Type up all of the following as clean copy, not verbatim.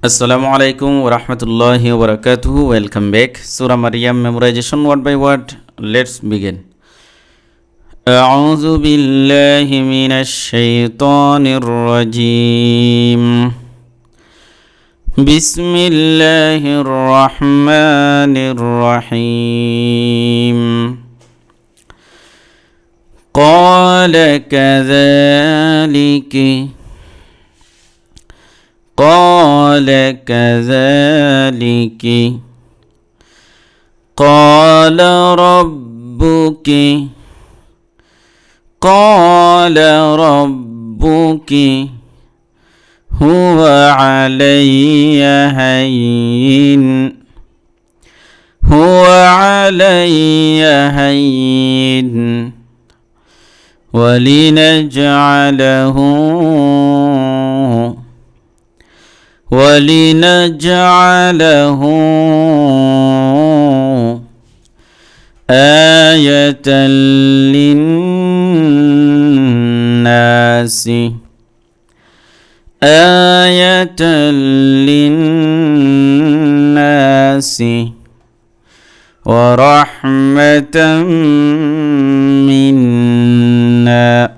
Assalamu alaikum wa rahmatullahi wa barakatuhu. Welcome back. Surah Maryam memorization word by word. Let's begin. أعوذ بالله من الشيطان الرجيم. بسم الله الرحمن الرحيم. قال كذلك قال ربك هو علي هين ولنجعله آية للناس ورحمة منا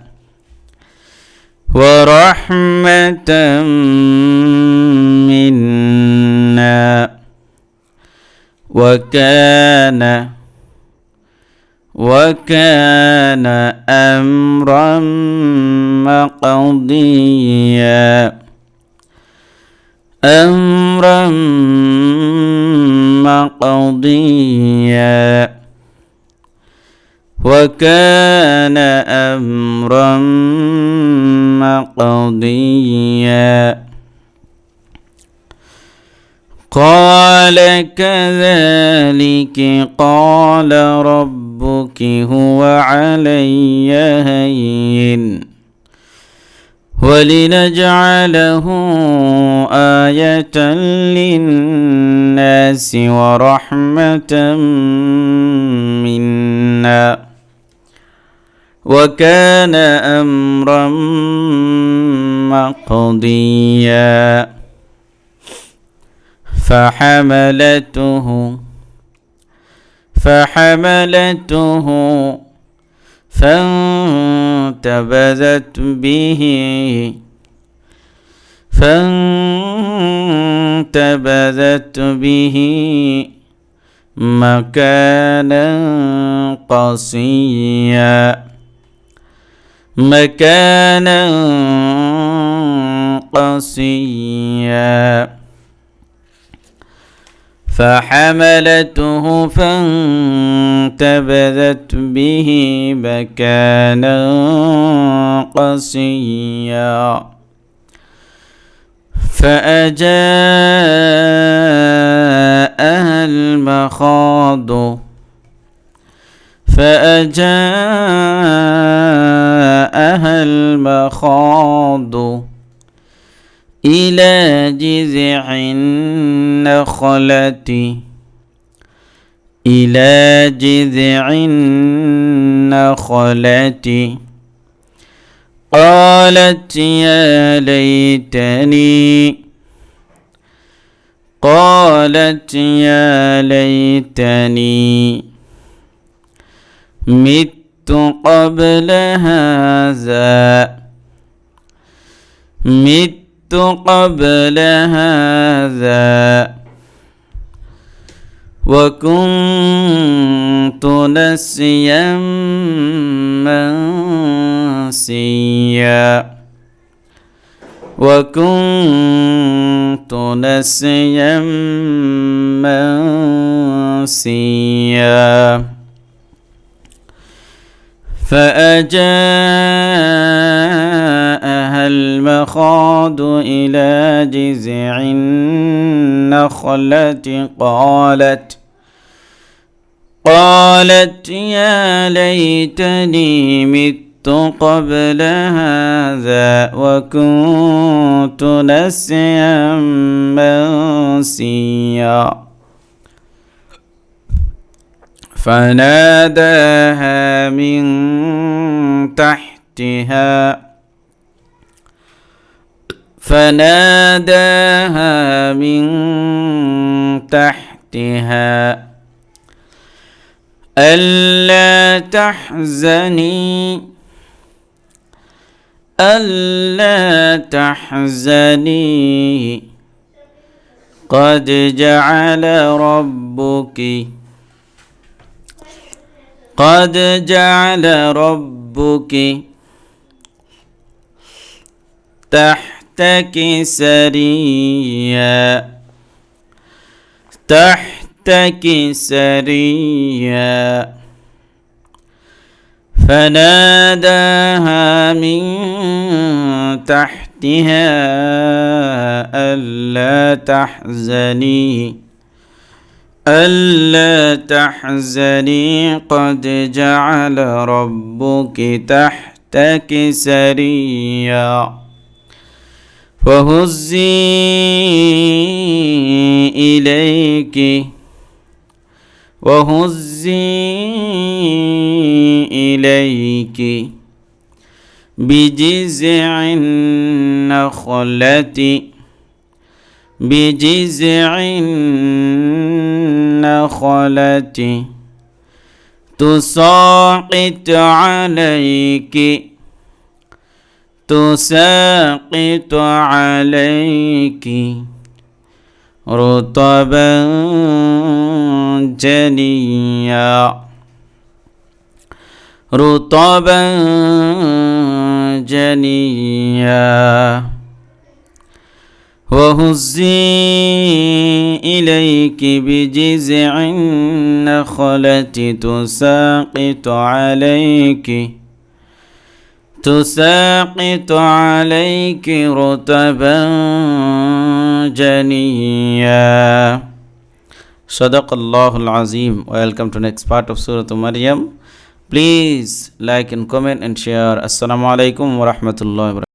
وكان أمرا مقضيا قال كذلك قال ربك هو علي هين ولنجعله آية للناس ورحمة منا وكان أمرا مقضيا فحملته فانتبذت به مكانا قصيا فحملته فانتبذت به مكانا قصيا فأجاءها المخاض إلى جذع النخلة قالت يا ليتني مت قبل هذا وكنت نسيا منسيا فأجاءها المخاض إلى جذع النخلة قالت يا ليتني مت قبل هذا وكنت نسيا منسيا فناداها من تحتها فناداها من تحتها ألا تحزني قد جعل ربك تحتك سريا فناداها من تحتها ألا تحزني قد جعل ربك تحتك سريا وهزي إليك بجذع النخلة تساقط عليك رطبا جنيا وهزي إليك بجذع النخلة تساقط عليك رطبا جنيا. Sadaqallahul Azim. Welcome to next part of Surah Maryam. Please like and comment and share. Assalamu alaikum wa rahmatullahi wa barakatuh.